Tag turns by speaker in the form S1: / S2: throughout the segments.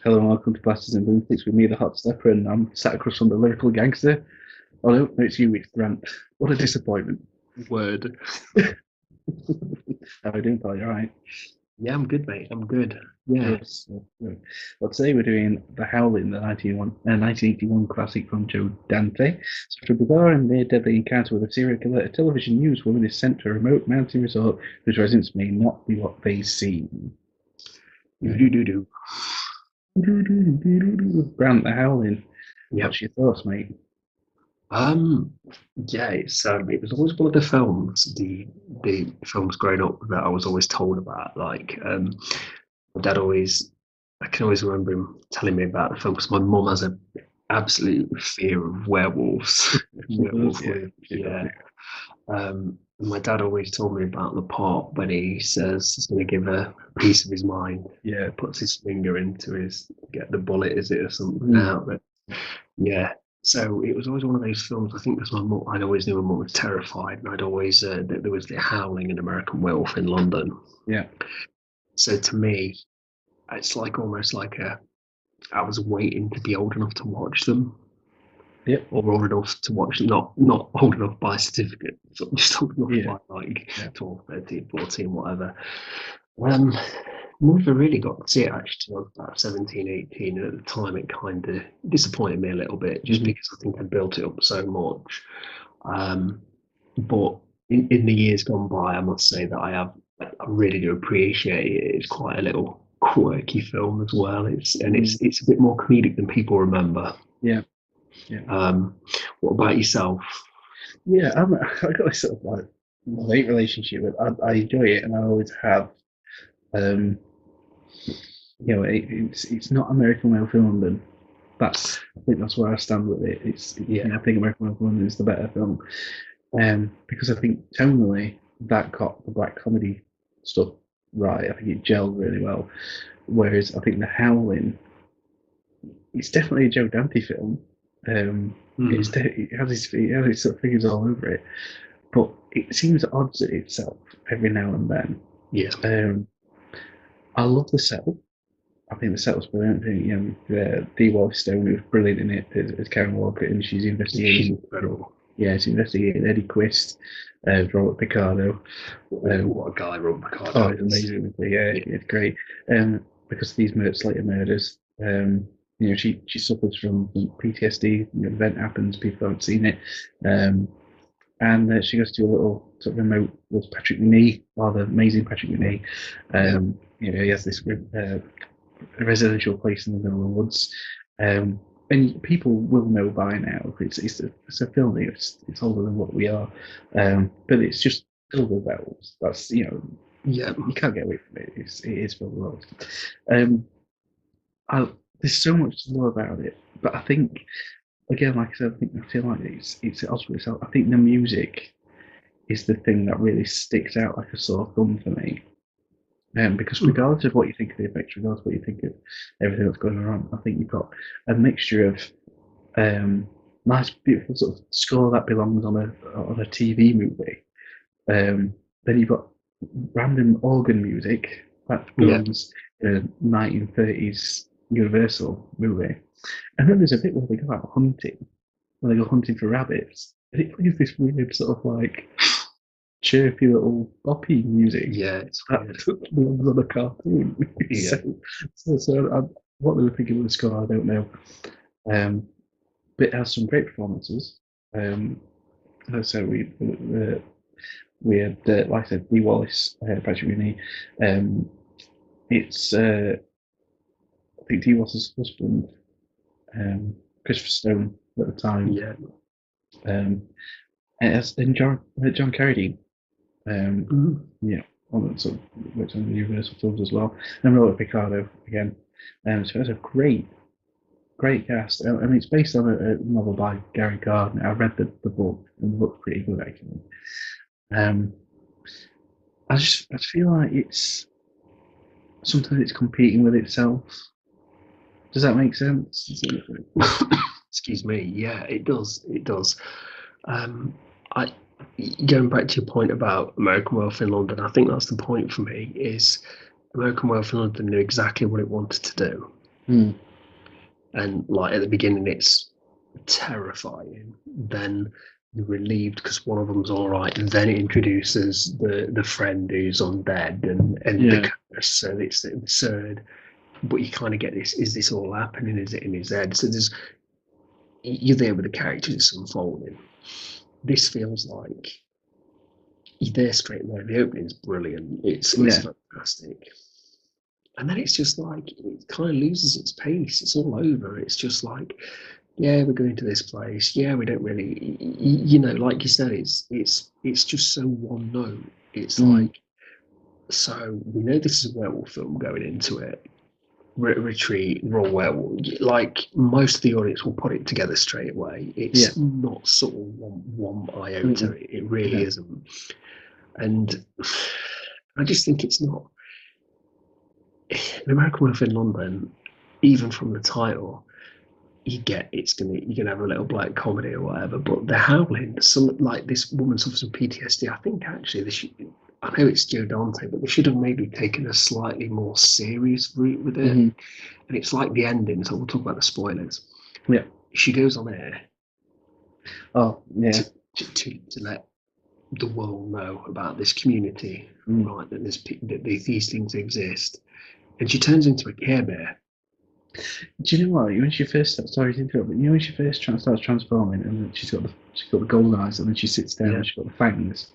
S1: Hello and welcome to Bastards and Lunatics with me, the Hot Stepper, and I'm sat across from the lyrical gangster. Oh no, it's you, it's Grant. What a disappointment.
S2: Word.
S1: How are you doing, pal? You alright?
S2: Yeah, I'm good, mate. I'm good. Yeah.
S1: Good. Good. Well, today we're doing The Howling, the 1981 classic from Joe Dante. So, after a bizarre and near deadly encounter with a serial killer, a television news woman is sent to a remote mountain resort whose residents may not be what they seem.
S2: Do do do.
S1: Grant, The Howling.
S2: Yep.
S1: What's your thoughts, mate?
S2: Um. Yeah. It was always one of the the films growing up that I was always told about. My dad always, I can always remember him telling me about the film because my mum has an absolute fear of werewolves. Werewolf
S1: Yeah,
S2: movies. Yeah. My dad always told me about the part when he says he's going to give a piece of his mind.
S1: yeah.
S2: Puts his finger into his get the bullet, is it, or something
S1: Mm.
S2: out. But yeah, so it was always one of those films. I think because my mum, I'd always knew my mum was terrified, and I'd always there was the Howling and American Werewolf in London.
S1: Yeah.
S2: So to me, it's like almost like I was waiting to be old enough to watch them,
S1: Yep.
S2: or old enough to watch, not old enough by certificate, so just old enough
S1: Yeah.
S2: by like
S1: Yeah.
S2: 12, 13, 14, whatever. Um, Never really got to see it actually till I was about 17, 18, and at the time it kind of disappointed me a little bit just
S1: Mhm.
S2: because I think I built it up so much. Um, but in the years gone by, I must say that I really do appreciate it. It's quite a little quirky film as well.
S1: Mm.
S2: It's a bit more comedic than people remember.
S1: Yeah. Yeah.
S2: Um, what about yourself?
S1: Yeah. I got this sort of like love-hate relationship with. I enjoy it, and I always have. Um, it's not American Werewolf in London. I think that's where I stand with it.
S2: Yeah,
S1: I think American Werewolf in London is the better film. Because I think tonally that got the black comedy stuff right. I think it gelled really well. Whereas I think The Howling, it's definitely a Joe Dante film. It has its sort of figures all over it, but it seems at odds at itself every now and then.
S2: yeah,
S1: Um, I love the setup. I think the setup's brilliant. I think, Dee Wallace Stone was brilliant in it as Karen Walker, and she's
S2: she's
S1: investigating.
S2: incredible.
S1: Yeah, she's investigating Eddie Quist, Robert Picardo.
S2: What a guy Rob
S1: Oh,
S2: Picardo
S1: it's
S2: is.
S1: amazing. Yeah,
S2: Yeah,
S1: it's great. Because of these Slater murders, she suffers from PTSD. Event happens, people haven't seen it, and she goes to a little sort of remote with Patrick McNee, or the amazing Patrick McNee.
S2: yeah,
S1: He has this residential place in the middle of the woods, and people will know by now. It's a film. It's older than what we are, but it's just filled with elves. That's
S2: yeah.
S1: you can't get away from it. It is filled with elves. Um, I, there's so much to love about it, but I think again, like I said, I feel like it's also itself. I think the music is the thing that really sticks out like a sore thumb for me. Because
S2: Mm.
S1: regardless of what you think of the effects, regardless of what you think of everything that's going on, I think you've got a mixture of nice, beautiful sort of score that belongs on a TV movie. Then you've got random organ music that
S2: Yeah,
S1: belongs in a 1930s Universal movie. And then there's a bit where they go out hunting, where they go hunting for rabbits. And it plays this weird sort of like chirpy little boppy music
S2: yeah, it's
S1: that
S2: weird.
S1: belongs on a cartoon.
S2: Yeah,
S1: What they were thinking with the score, I don't know. But it has some great performances. Um, so we had, like I said, Lee Wallace, Patrick Rooney. Um, it's I think Lee Wallace's husband, Christopher Stone at the time,
S2: yeah.
S1: um, and John Carradine.
S2: Mm.
S1: Yeah, on sort of worked on the Universal films as well, and Robert Picardo again. So it's a great cast. I mean, it's based on a novel by Gary Gardner. I read the book, and the book's pretty good actually. Um, I just feel like it's sometimes it's competing with itself. Does that make sense?
S2: Excuse me. Yeah, it does. It does. I Going back to your point about American Wealth in London, I think that's the point for me. Is American Wealth in London knew exactly what it wanted to do.
S1: Mm.
S2: And like at the beginning, it's terrifying. Then you're relieved because one of them's all right, and then it introduces the friend who's undead and the
S1: Yeah.
S2: curse. So it's absurd, but you kind of get this: is this all happening? Is it in his head? So there's you're there with the characters unfolding. This feels like you're there straight away. The opening's brilliant. It's
S1: Yeah.
S2: fantastic. And then it's just like it kind of loses its pace. It's all over. It's just like, yeah, we're going to this place. Yeah, we don't really, like you said, it's just so one note. It's
S1: Mm.
S2: like, so we know this is a werewolf film going into it. Retreat, raw werewolf. Like most of the audience will put it together straight away.
S1: Yeah.
S2: It's not sort of one iota.
S1: Mm.
S2: It really
S1: Yeah.
S2: isn't. And I just think it's not. An American Werewolf in London, even from the title, you get you're gonna have a little black comedy or whatever. But the Howling, some like this woman suffers from PTSD. I think actually I know it's Joe Dante, but they should have maybe taken a slightly more serious route with it.
S1: Mm-hmm.
S2: And it's like the ending. So we'll talk about the spoilers.
S1: Yeah.
S2: She goes on air
S1: Oh, yeah.
S2: to let the world know about this community,
S1: Mm.
S2: right? That these things exist, and she turns into a Care Bear.
S1: Do you know what? When she first starts, sorry to interrupt, but when she first starts transforming, and then she's got the golden eyes, and then she sits down,
S2: Yeah,
S1: and she's got the fangs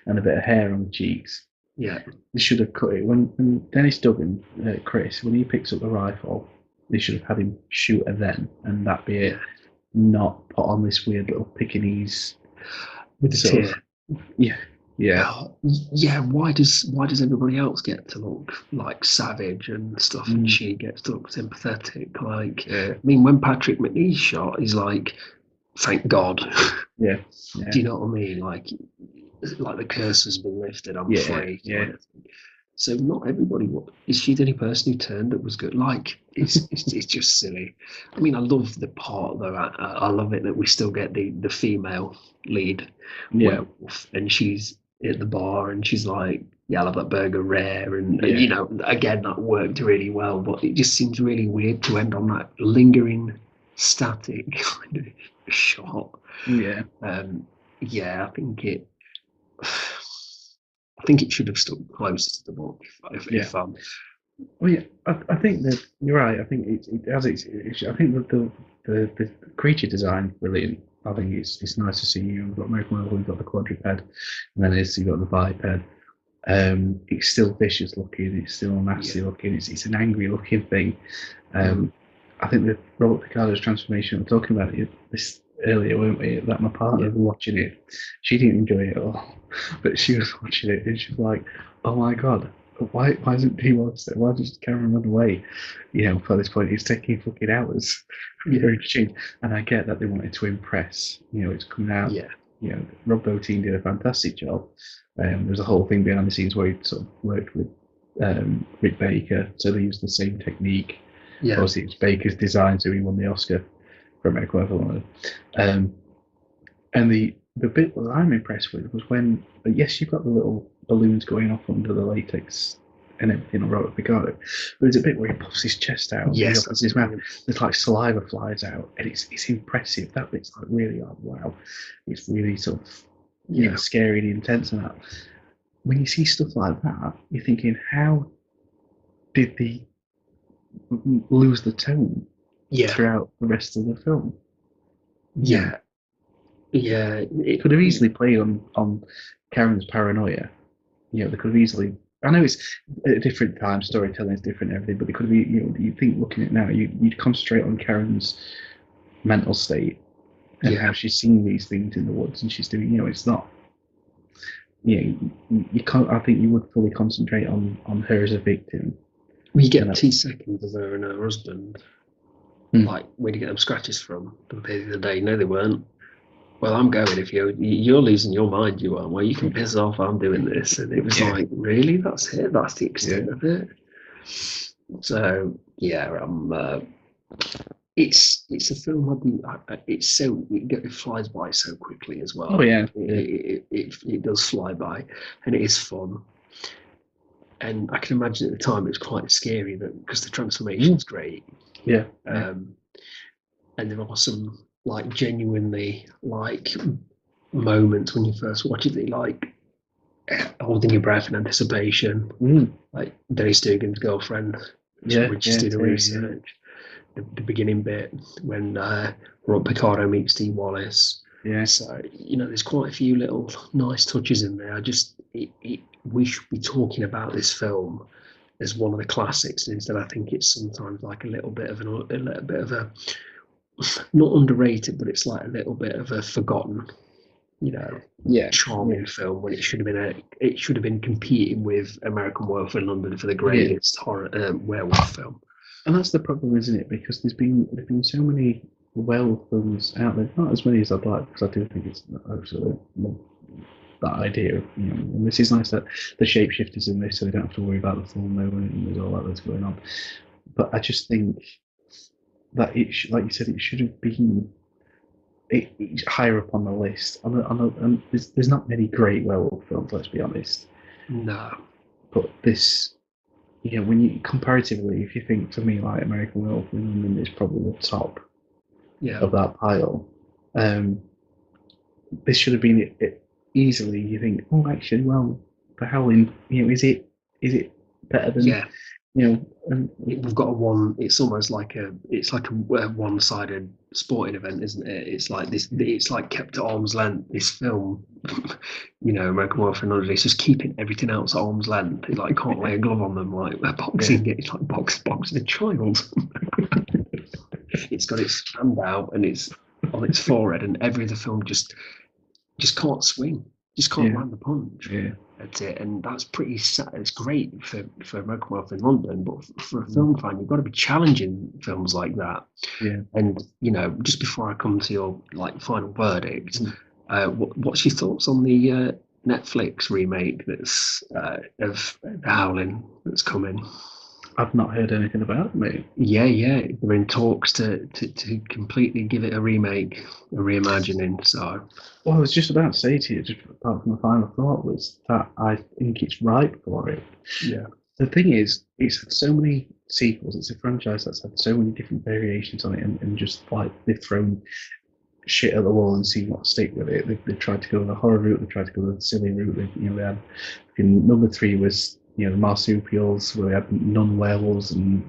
S1: and a bit of hair on the cheeks.
S2: yeah,
S1: They should have cut it when Dennis Duggan, Chris, when he picks up the rifle. They should have had him shoot her then, and that be it.
S2: yeah.
S1: Not put on this weird little Pekingese
S2: With the
S1: sort
S2: tear.
S1: of. Yeah, yeah,
S2: Oh, yeah, why does everybody else get to look like savage and stuff, and
S1: mm,
S2: she gets to look sympathetic? Like,
S1: yeah,
S2: I mean, when Patrick McNee's shot, he's like, "Thank God."
S1: yeah,
S2: Do
S1: yeah,
S2: you know what I mean? Like the curse has been lifted. I'm
S1: yeah,
S2: free.
S1: yeah.
S2: Kind of thing. So not everybody. Is she the only person who turned that was good? Like, it's just silly. I mean, I love the part though. I love it that we still get the female lead
S1: Yeah,
S2: werewolf, and she's at the bar and she's like, "Yeah, I love that burger rare," and
S1: yeah,
S2: again that worked really well. But it just seems really weird to end on that lingering, static kind of shot.
S1: yeah,
S2: Um, yeah, I think it should have stuck closer to the book.
S1: yeah.
S2: If
S1: Well, yeah, I think that you're right. I think it has I think that the creature design brilliant. I think it's nice to see you've got American Werewolf, you've got the quadruped, and then you've got the biped. It's still vicious looking. It's still nasty looking. It's an angry looking thing. I think that Robert Picardo's transformation. We're talking about this earlier, weren't we? That my partner was watching it. She didn't enjoy it at all, but she was watching it and she was like, "Oh my god, why isn't he watched it? Why does Cameron run away?" By this point, it's taking fucking hours for her to change. And I get that they wanted to impress. It's coming out.
S2: yeah,
S1: Rob Bottin did a fantastic job. There's a whole thing behind the scenes where he sort of worked with Rick Baker, so they used the same technique.
S2: yeah,
S1: Obviously, it's Baker's design, so he won the Oscar for American Werewolf. And the bit that I'm impressed with was when, yes, you've got the little balloons going off under the latex and everything on Robert Picardo, but there's a bit where he puffs his chest out,
S2: yes,
S1: and he opens his mouth. There's like saliva flies out, and it's impressive. That bit's like really like wow, it's really sort of scary and intense and that. When you see stuff like that, you're thinking, how did they lose the tone
S2: yeah,
S1: throughout the rest of the film?
S2: yeah, yeah.
S1: Could have easily played on Karen's paranoia. They could have easily. I know it's at a different time, storytelling is different, everything, but they could have. You think looking at it now, you'd concentrate on Karen's mental state and how she's seeing these things in the woods, and she's doing. It's not. You can't. I think you would fully concentrate on her as a victim.
S2: We get 2 seconds of her and her husband.
S1: Hmm.
S2: Like, where do you get them scratches from? The other day, no, they weren't. Well, I'm going. If you're losing your mind, you are. Well, you can piss off. I'm doing this, and it was like, really? That's it? That's the extent of it. So yeah, it's a film. It flies by so quickly as well.
S1: Oh yeah,
S2: it does fly by, and it is fun. and I can imagine at the time it was quite scary because the transformation's great.
S1: Yeah.
S2: And there are some like genuinely like moments when you first watch it that you like holding your breath in anticipation. Like Dennis Dugan's girlfriend, when she's doing the research. The beginning bit when Rob Picardo meets Steve Wallace.
S1: Yeah.
S2: So there's quite a few little nice touches in there. We should be talking about this film as one of the classics. Instead, I think it's sometimes like a little bit of a not underrated, but it's like a little bit of a forgotten, charming film when it should have been competing with American Werewolf in London for the greatest horror werewolf film.
S1: And that's the problem, isn't it? Because there's been so many werewolf films out there, not as many as I'd like, because I do think it's absolutely that idea of, and this is nice that the shapeshifters in this, so they don't have to worry about the full moon and there's all that that's going on. But I just think that like you said, it should have been it's higher up on the list. And there's not many great werewolf films, let's be honest.
S2: No.
S1: But this, when you comparatively, if you think, for me, like American Werewolf in London is probably the top of that pile. This should have been it easily. You think, oh, actually, well, the Howling, is it better than
S2: we've got it's almost like a one-sided sporting event, isn't it? It's like this. It's like kept at arm's length. This film, American Werewolf in London, it's just keeping everything else at arm's length. It like can't lay a glove on them, like boxing. It's like boxing a child. It's got its hand out and it's on its forehead, and every other film just can't swing, just can't land the punch.
S1: Yeah.
S2: That's it, and that's pretty sad. It's great for American Werewolf in London, but for a film fan, you've got to be challenging films like that.
S1: Yeah.
S2: And just before I come to your final verdict, what's your thoughts on the Netflix remake that's of Howling that's coming?
S1: I've not heard anything about it, mate.
S2: Yeah, they're in talks to completely give it a remake, a reimagining. So,
S1: well, I was just about to say to you, just apart from the final thought, was that I think it's ripe for it.
S2: Yeah.
S1: The thing is, it's had so many sequels. It's a franchise that's had so many different variations on it, and just like they've thrown shit at the wall and seen what stick with it. They've tried to go the horror route. They tried to go the silly route. They had number 3 was the marsupials, where we had non-werewolves and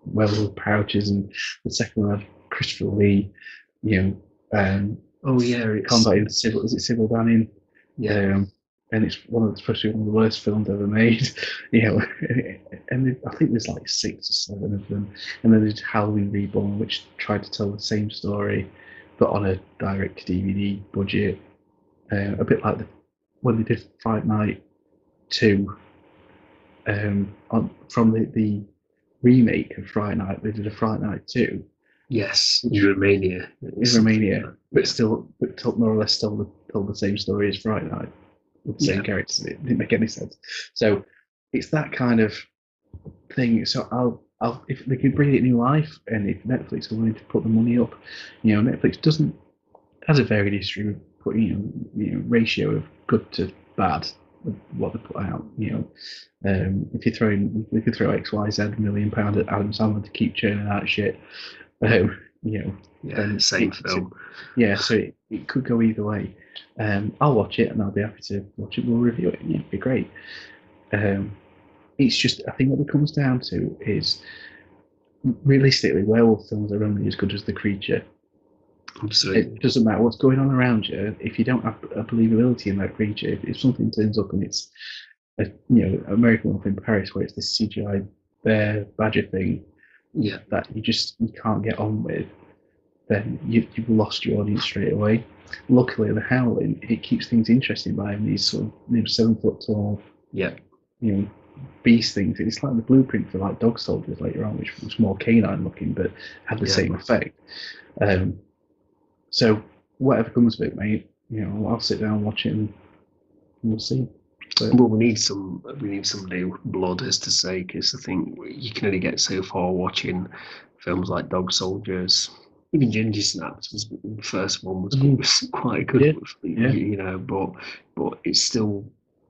S1: werewolf pouches, and the second one had Christopher Lee, combating Sybil Danning, and it's especially one of the worst films ever made, and I think there's like 6 or 7 of them, and then there's Howling Reborn, which tried to tell the same story, but on a direct DVD budget, a bit like when they did Fright Night 2. From the remake of Fright Night, they did a Fright Night 2.
S2: Yes, in Romania.
S1: But still, more or less told the same story as Fright Night with the same characters. It didn't make any sense. So it's that kind of thing. So I'll if they can bring it new life, and if Netflix are willing to put the money up, Netflix has a varied history of putting ratio of good to bad. What they put out, if they could throw XYZ £1 million at Adam Sandler to keep churning out shit, then
S2: same film.
S1: So it could go either way. I'll watch it and I'll be happy to watch it. We'll review it. It'd be great. It's just, I think what it comes down to is, realistically, werewolf films are only as good as the creature.
S2: Absolutely.
S1: It doesn't matter what's going on around you if you don't have a believability in that creature. If something turns up and it's American Werewolf in Paris, where it's this CGI bear badger thing, that you can't get on with, then you've lost your audience straight away. Luckily, the Howling, it keeps things interesting by having these sort of 7 foot tall, beast things. It's like the blueprint for like Dog Soldiers later on, which was more canine looking, but had the same effect. So whatever comes of it, mate, I'll sit down and watch it and we'll see. But,
S2: well, we need some new blood, as to say, because I think you can only get so far watching films like Dog Soldiers. Even Ginger Snaps was the first one was quite good, but it's still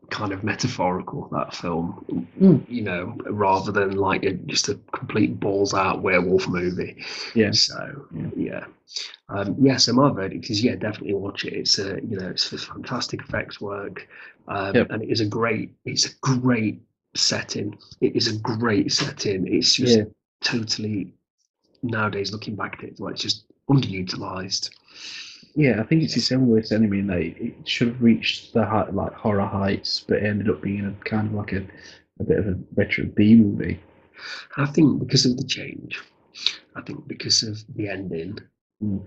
S2: kind of metaphorical, that film,
S1: Mm,
S2: you know, rather than like just a complete balls out werewolf movie.
S1: yeah,
S2: So
S1: yeah,
S2: yeah. Yeah, so my verdict is yeah, definitely watch it. It's a you know, it's fantastic effects work,
S1: yep,
S2: and it's a great setting. It is a great setting. It's just
S1: yeah,
S2: totally nowadays looking back at it, like it's just underutilized.
S1: yeah. I think it's its own worst enemy. And like, it should have reached the height, like horror heights, but it ended up being a kind of like a bit of a retro B movie.
S2: I think because of the change, I think because of the ending,
S1: Mm,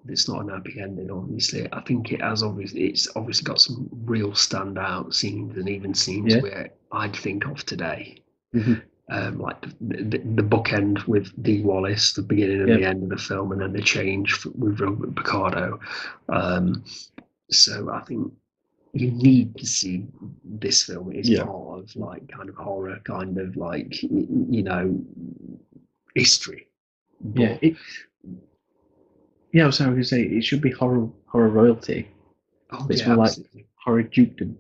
S2: it's not an happy ending. Obviously, I think it's obviously got some real standout scenes and even scenes
S1: yeah,
S2: where I'd think of today.
S1: hmm,
S2: Like the bookend with Dee Wallace, the beginning and
S1: yeah,
S2: the end of the film, and then the change with Robert Picardo. Um, so I think you need to see this film. It's
S1: yeah,
S2: part of like kind of horror, kind of like you know history.
S1: yeah.
S2: But
S1: Yeah, I was going to say it should be horror royalty,
S2: oh
S1: but it's
S2: yeah,
S1: more like
S2: absolutely.
S1: horror dukedom.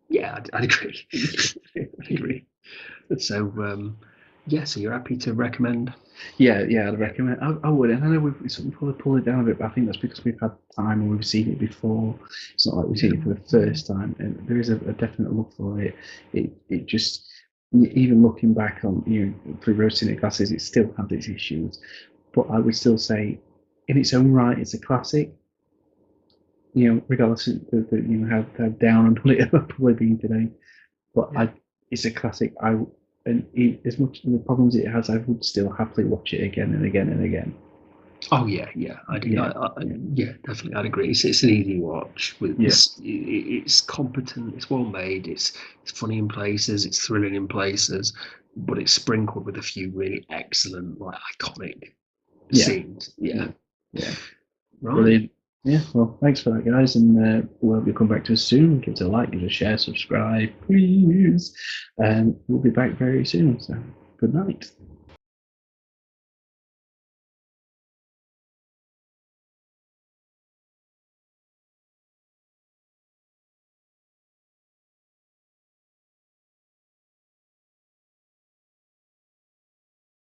S2: Yeah, I'd agree. I'd agree. So yeah, so you're happy to recommend?
S1: Yeah, yeah, I'd
S2: Yeah,
S1: recommend. I would, and I know we've sort of probably pulled it down a bit, but I think that's because we've had time and we've seen it before. It's not like we've
S2: yeah,
S1: seen it for the first time, and there is a definite look for it. It just even looking back on through rose-tinted glasses, it still has its issues, but I would still say, in its own right, it's a classic. Regardless of how down on it I've probably been today, but
S2: yeah.
S1: it's a classic. As much as the problems it has, I would still happily watch it again and again and again.
S2: Oh yeah, yeah, I do.
S1: Yeah, yeah,
S2: Yeah, definitely, I'd agree. It's an easy watch. With
S1: yeah,
S2: it's competent. It's well made. It's funny in places. It's thrilling in places, but it's sprinkled with a few really excellent, like iconic
S1: yeah,
S2: scenes. Yeah,
S1: yeah, yeah.
S2: right.
S1: Brilliant. Yeah, well, thanks for that, guys, and we'll have you come back to us soon. Give us a like, give us a share, subscribe, please. And we'll be back very soon. So, good night.